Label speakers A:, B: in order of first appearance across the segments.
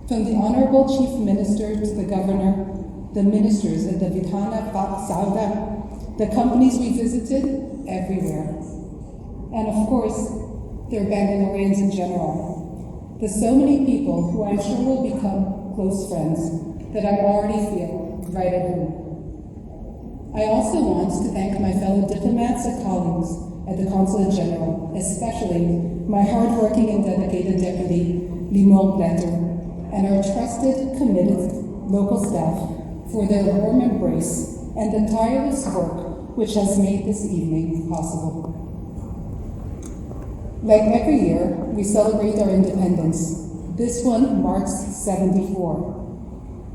A: From the Honorable Chief Minister to the Governor, the ministers at the Vidhana Sauda, the companies we visited, everywhere. And of course, there are Bengalurians in general. There's so many people who I'm sure will become close friends that I already feel right at home. I also want to thank my fellow diplomats and colleagues at the Consulate General, especially my hardworking and dedicated Deputy, Limon Blätter, and our trusted, committed local staff for their warm embrace and the tireless work which has made this evening possible. Like every year, we celebrate our independence. This one marks 74.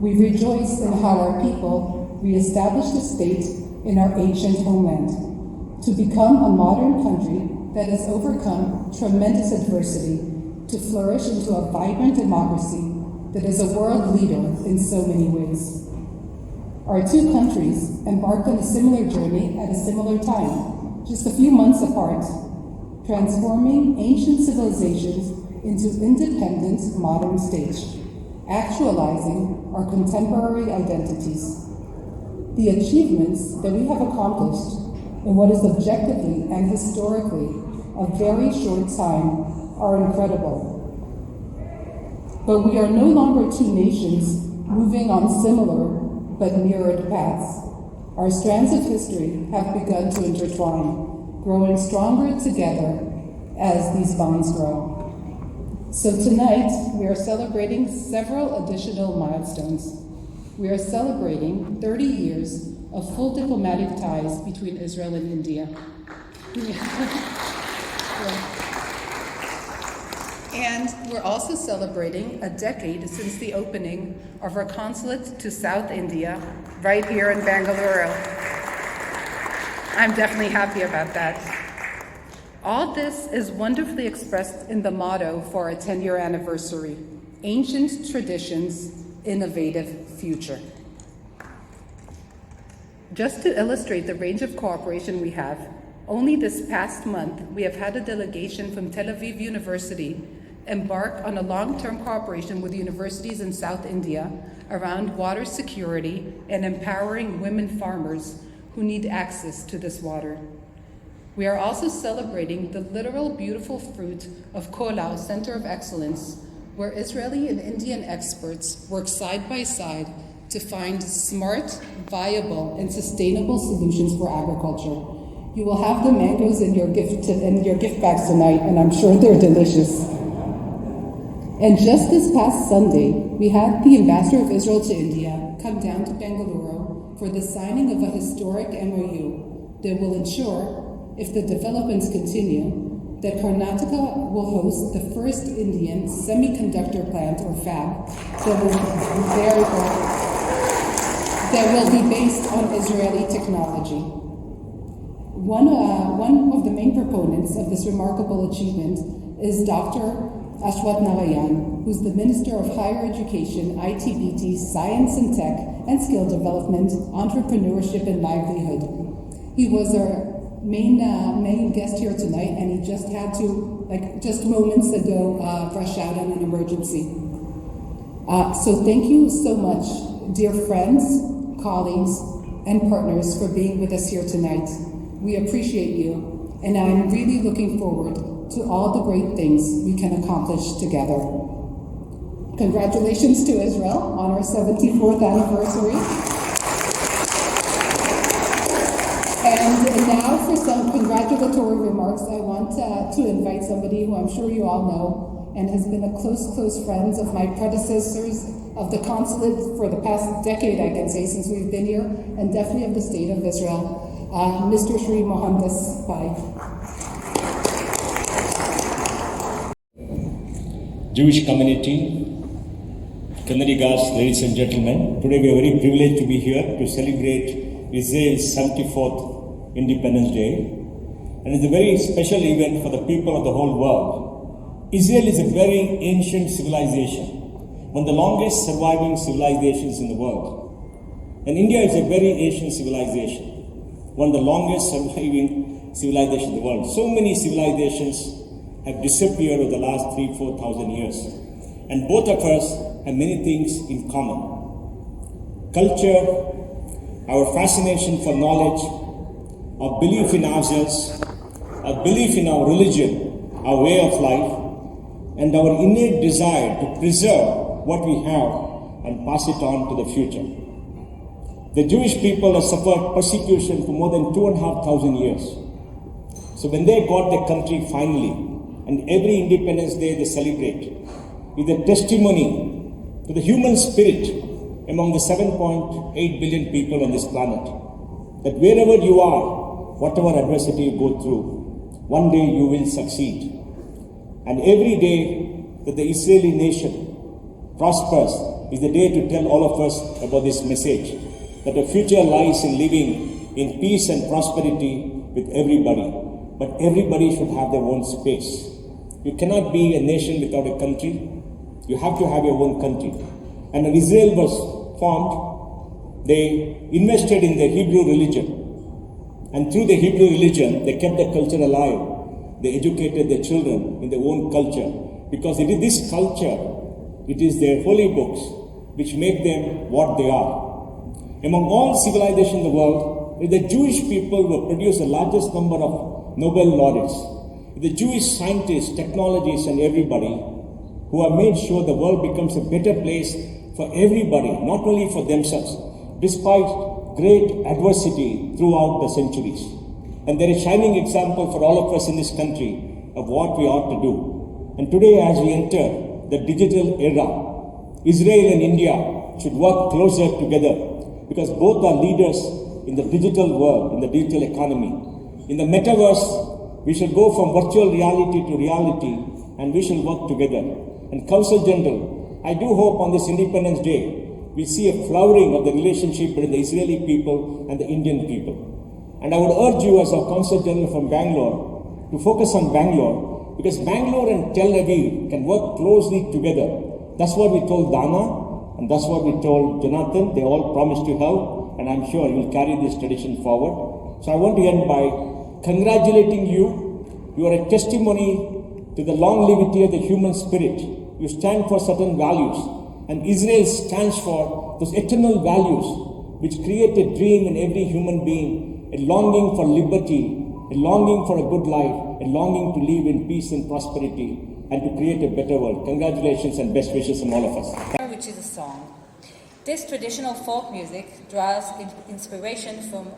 A: We rejoice in how our people reestablished a state in our ancient homeland to become a modern country that has overcome tremendous adversity to flourish into a vibrant democracy that is a world leader in so many ways. Our two countries embarked on a similar journey at a similar time, just a few months apart, transforming ancient civilizations into independent modern states, actualizing our contemporary identities. The achievements that we have accomplished in what is objectively and historically a very short time are incredible. But we are no longer two nations moving on similar but mirrored paths. Our strands of history have begun to intertwine, growing stronger together as these bonds grow. So tonight, we are celebrating several additional milestones. We are celebrating 30 years of full diplomatic ties between Israel and India. And we're also celebrating a decade since the opening of our consulate to South India, right here in Bengaluru. I'm definitely happy about that. All this is wonderfully expressed in the motto for our 10-year anniversary: ancient traditions, innovative future. Just to illustrate the range of cooperation we have, only this past month we have had a delegation from Tel Aviv University embark on a long-term cooperation with universities in South India around water security and empowering women farmers who need access to this water. We are also celebrating the literal beautiful fruit of Kolau Center of Excellence, where Israeli and Indian experts work side by side to find smart, viable, and sustainable solutions for agriculture. You will have the mangoes in your gift bags tonight, and I'm sure they're delicious. And just this past Sunday, we had the ambassador of Israel to India come down to Bengaluru for the signing of a historic MOU that will ensure, if the developments continue, that Karnataka will host the first Indian semiconductor plant, or fab, that will be based on Israeli technology. One of the main proponents of this remarkable achievement is Dr. Ashwat Narayan, who's the Minister of Higher Education, ITBT, Science and Tech, and Skill Development, Entrepreneurship and Livelihood. He was our main guest here tonight, and he just had to, just moments ago, rush out on an emergency. So thank you so much, dear friends, colleagues, and partners, for being with us here tonight. We appreciate you, and I'm really looking forward to all the great things we can accomplish together. Congratulations to Israel on our 74th anniversary. And now for some congratulatory remarks, I want to invite somebody who I'm sure you all know and has been a close friend of my predecessors of the consulate for the past decade, I can say, since we've been here, and definitely of the State of Israel, Mr. Shri Mohandas Pai.
B: Jewish community, Kannadigas, ladies and gentlemen, today we are very privileged to be here to celebrate Israel's 74th Independence Day, and it's a very special event for the people of the whole world. Israel is a very ancient civilization, one of the longest surviving civilizations in the world. And India is a very ancient civilization, one of the longest surviving civilizations in the world. So many civilizations have disappeared over the last 3,000-4,000 years. And both of us have many things in common. Culture, our fascination for knowledge, our belief in ourselves, our belief in our religion, our way of life, and our innate desire to preserve what we have and pass it on to the future. The Jewish people have suffered persecution for more than 2,500 years. So when they got their country finally, and every Independence Day they celebrate, is a testimony to the human spirit among the 7.8 billion people on this planet, that wherever you are, whatever adversity you go through, one day you will succeed. And every day that the Israeli nation prospers is the day to tell all of us about this message, that the future lies in living in peace and prosperity with everybody. But everybody should have their own space. You cannot be a nation without a country. You have to have your own country. And when Israel was formed, they invested in the Hebrew religion. And through the Hebrew religion, they kept the culture alive. They educated their children in their own culture. Because it is this culture, it is their holy books, which make them what they are. Among all civilizations in the world, the Jewish people will produce the largest number of Nobel laureates. The Jewish scientists, technologists, and everybody who have made sure the world becomes a better place for everybody, not only for themselves, despite great adversity throughout the centuries. And there is a shining example for all of us in this country of what we ought to do. And today, as we enter the digital era, Israel and India should work closer together, because both are leaders in the digital world, in the digital economy. In the metaverse, we shall go from virtual reality to reality, and we shall work together. And Consul General, I do hope on this Independence Day, we see a flowering of the relationship between the Israeli people and the Indian people. And I would urge you as our Consul General from Bangalore to focus on Bangalore, because Bangalore and Tel Aviv can work closely together. That's what we told Dana, and that's what we told Jonathan. They all promised to help, and I'm sure you'll carry this tradition forward. So I want to end by congratulating you. You are a testimony to the longevity of the human spirit. You stand for certain values, and Israel stands for those eternal values which create a dream in every human being, a longing for liberty, a longing for a good life, a longing to live in peace and prosperity, and to create a better world. Congratulations and best wishes from all of us.
C: Which is a song. This traditional folk music draws inspiration from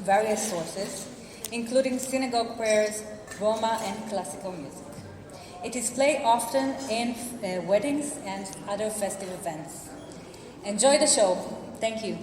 C: various sources, including synagogue prayers, Roma, and classical music. It is played often in weddings and other festive events. Enjoy the show. Thank you.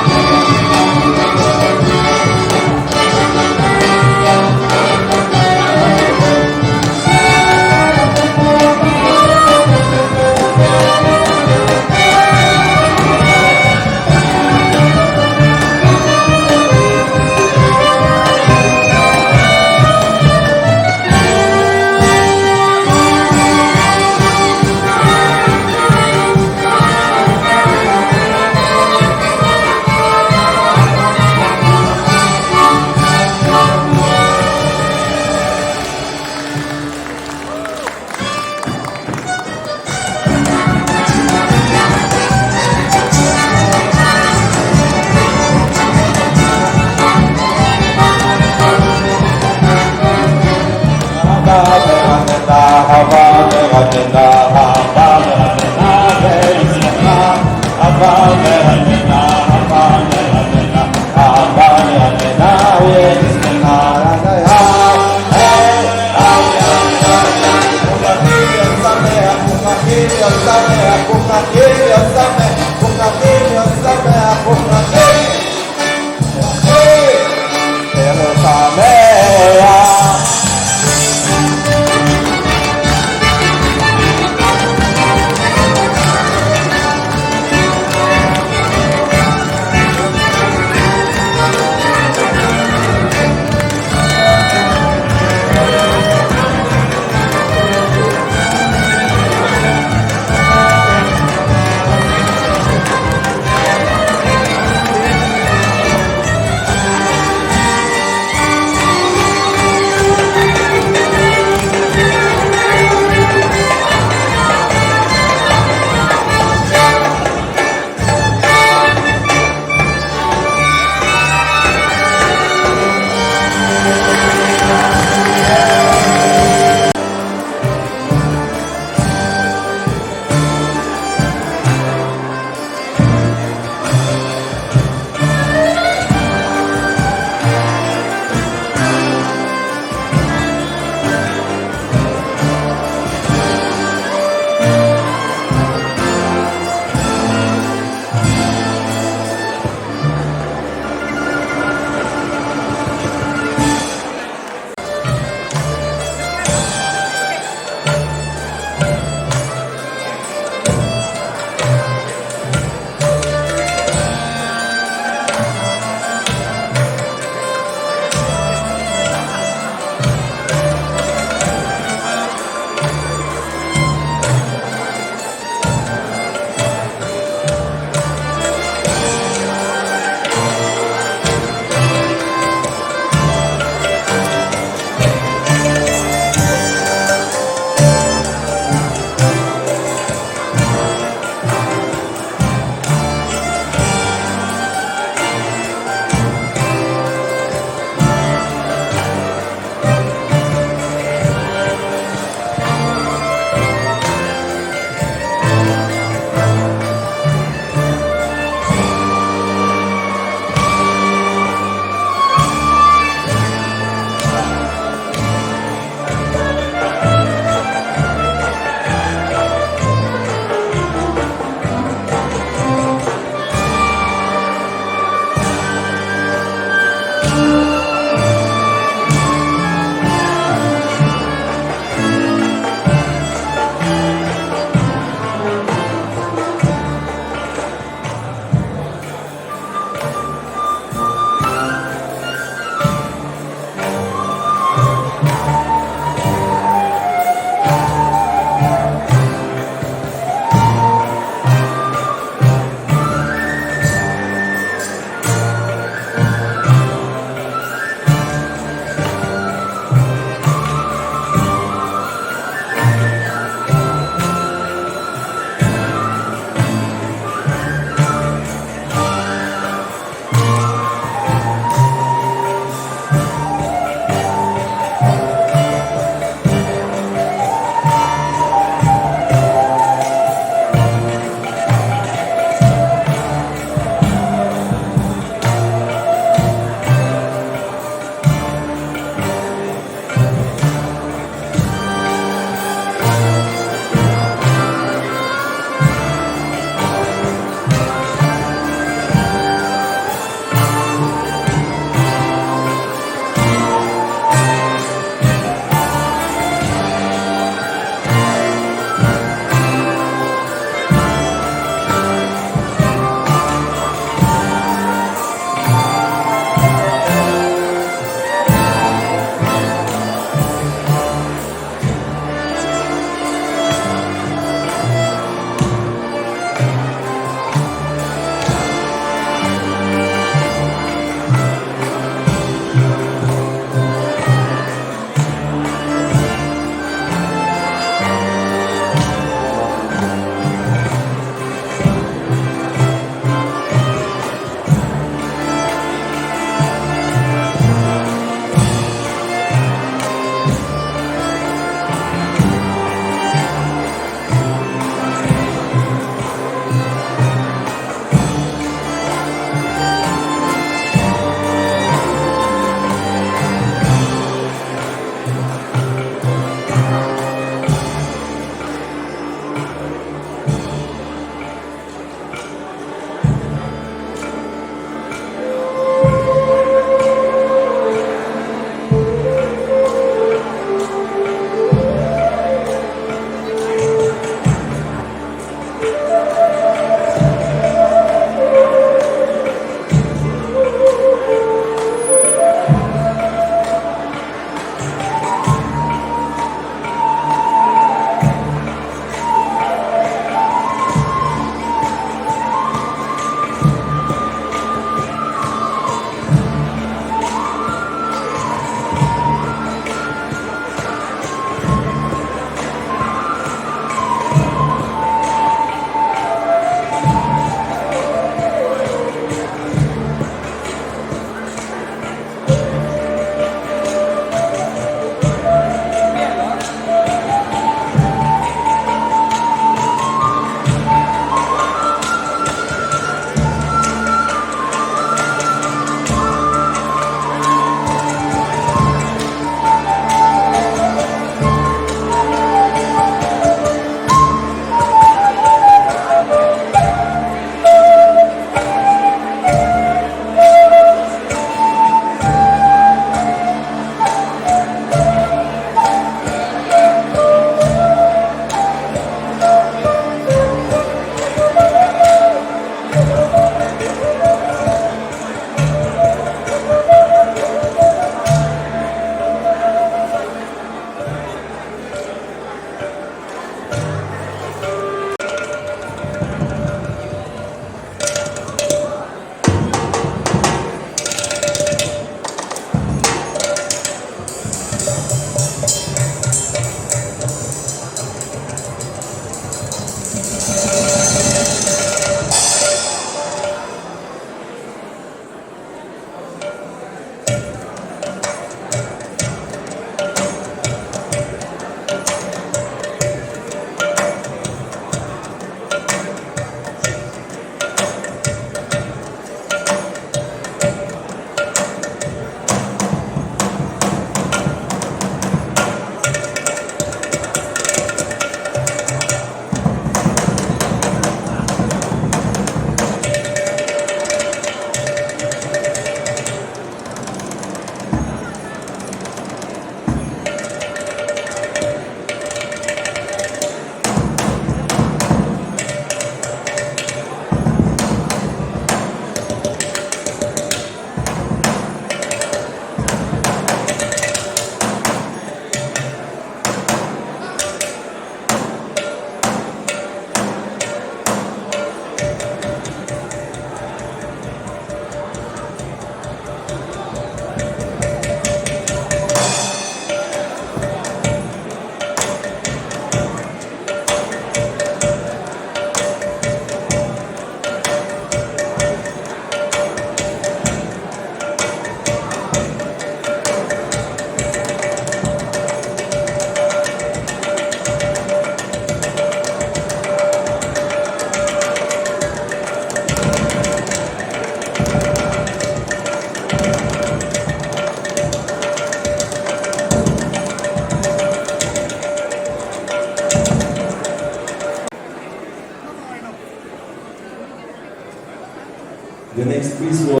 D: The next piece was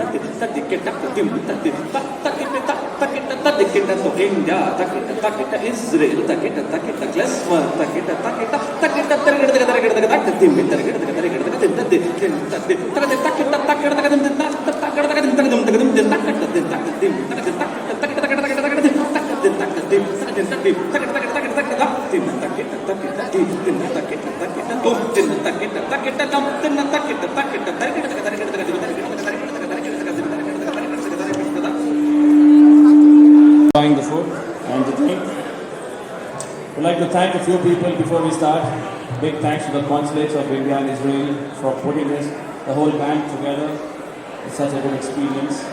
D: Isreal, Klesma,
E: enjoying the food and the drink. We'd like to thank a few people before we start. Big thanks to the consulates of India and Israel for putting the whole band together. It's such a good experience.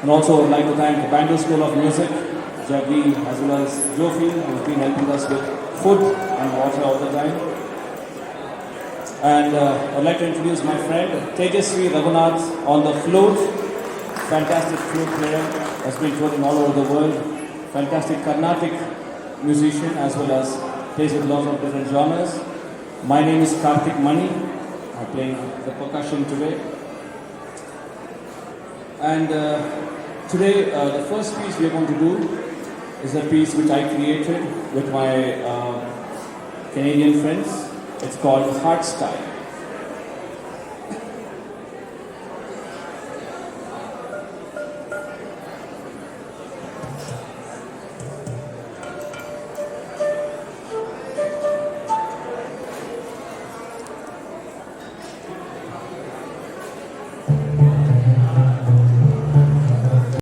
E: And also I'd like to thank the Bengaluru School of Music, Jaggi, as well as Jofi, who's been helping us with food and water all the time. And I'd like to introduce my friend Tejasvi Raghunath on the flute. Fantastic flute player, has been touring all over the world. Fantastic Carnatic musician as well as plays with lots of different genres. My name is Karthik Mani. I'm playing the percussion today. And today the first piece we are going to do is a piece which I created with my Canadian friends. It's called Heart Style.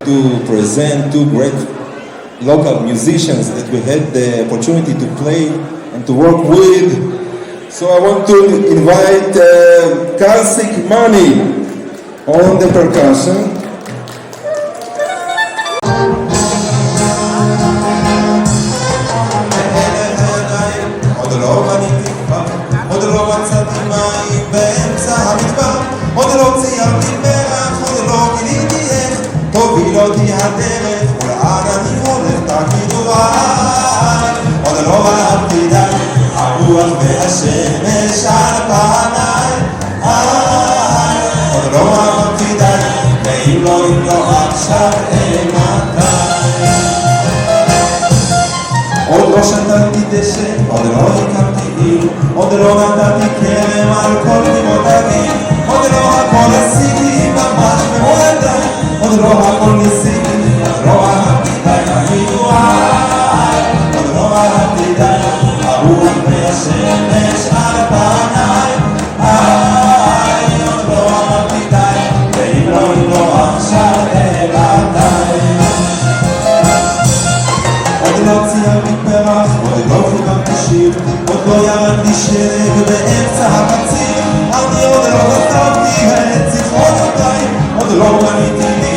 F: To present two great local musicians that we had the opportunity to play and to work with. So I want to invite Karthik Mani on the percussion. תוביל אותי הדרך, ולאן אני הולך תגידו עליי. עוד לא אהבתי די, הרוח והשמש על פניי. עוד לא אהבתי די, ואם לא עכשיו אימתי. עוד לא שתלתי דשא, עוד לא הקמתי עיר, עוד לא נתתי כרם על כל דמעות הגיר. עוד לא הכל עשיתי ממש במו ידיי. עוד לא הכל ניסיתי, עוד לא אהבתי די, תגידו עליי. עוד לא אהבתי די, הרוח והשמש על פניי. עוד לא אהבתי די, ואם לא עכשיו אימתי. עוד לא ציירתי פרח, עוד לא חיברתי שיר, עוד לא ירדתי שלג באמצע הקציר. אני עוד לא כתבתי את זיכרונותיי, עוד לא בניתי לי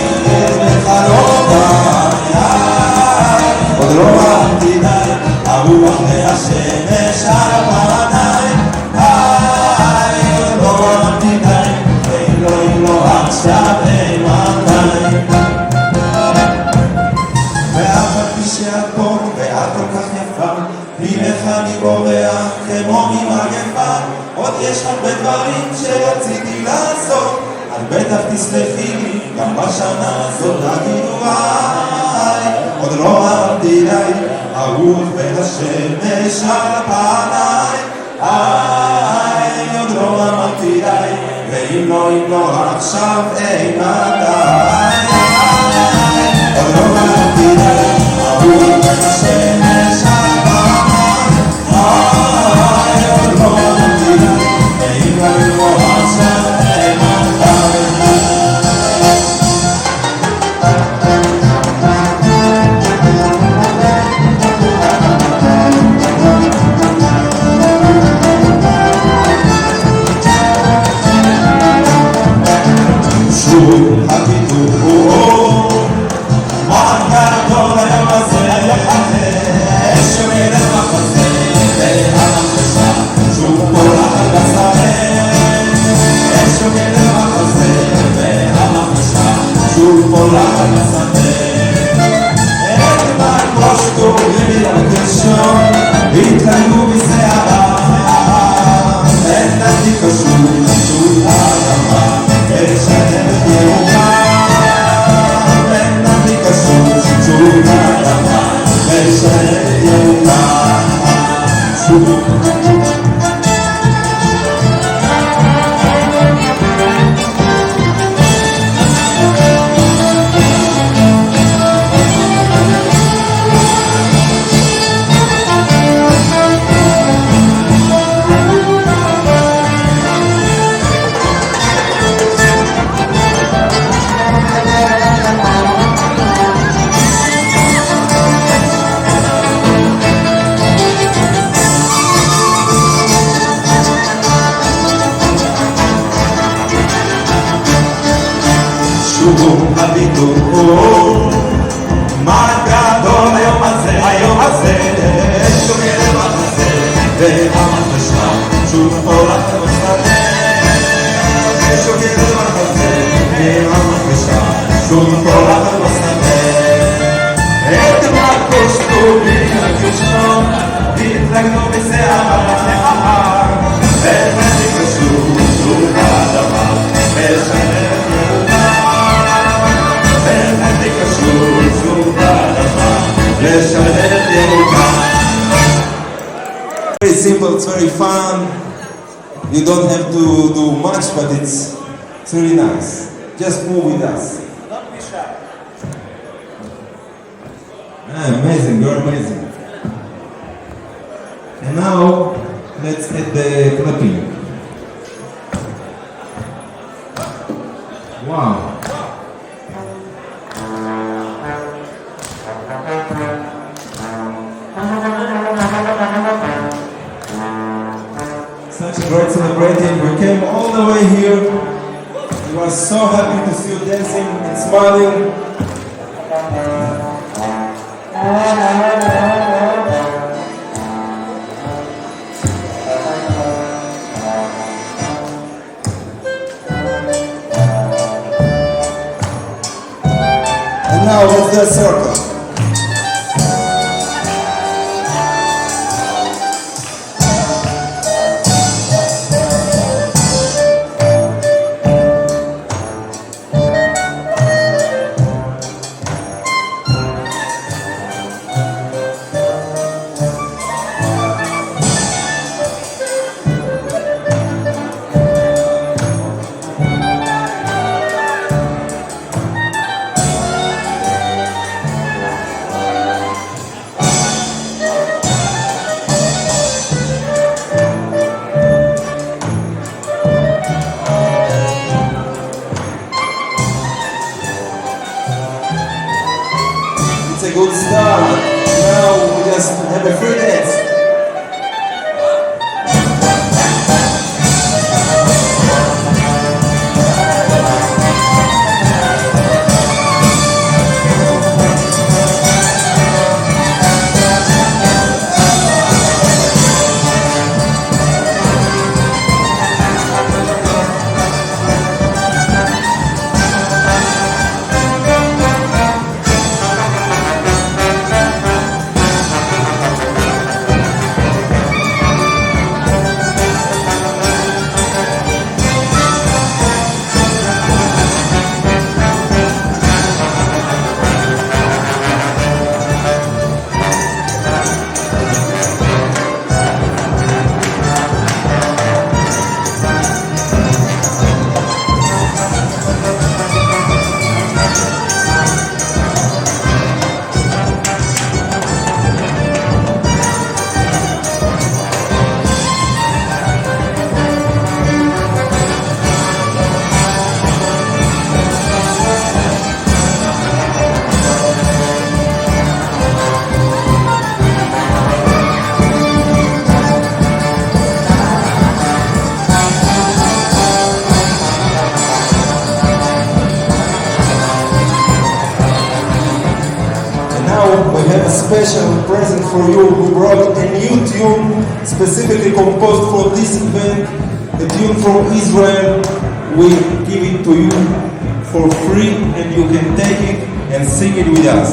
F: עוד לא אהבתי די, הרוח והשמש על פניי. עוד לא אהבתי די, ואם לא עכשיו אימתי. ואף על פי שאת פה ואת כל כך יפה, ממך אני בורח כמו ממגפה. עוד יש הרבה דברים שרציתי לעשות, אז בטח תסלחי לי גם בשנה הזאת. תגידו עליי, עוד לא אהבתי די, הרוח והשמש על פניי. עוד לא אמרתי די, ואם לא עכשיו אימתי. עוד לא אהבתי די, הרוח והשמש על פניי. עוד לא אמרתי די, ואם לא עכשיו התקלו בסערה, אין נתי קשור, קשור האדמה, לשלם את ירומה. שוב הביטוי. מה גדול היום הזה, היום הזה, שוב ילד מחזה, והמחשה שוב עולה ושדה. שוב ילד מחזה, והמחשה שוב עולה ושדה. את מקוש טובי הקשון, והתלגנו בשיער, ונתי קשור שוב הדבר, ושלם ירוקה. ונתי קשור שוב הדבר, ושלם ירוקה. Very simple, it's very fun. You don't have to do much, but it's really nice. Just move with us.
E: Don't be shy.
F: Amazing, you're amazing. And now, let's get the clapping. Wow. Such a great celebrating. We came all the way here. We were so happy to see you dancing and smiling. And now let's do a circle. It's a good start. Now we just have a free dance. We have a special present for you. We brought a new tune specifically composed for this event, a tune from Israel. We give it to you for free and you can take it and sing it with us.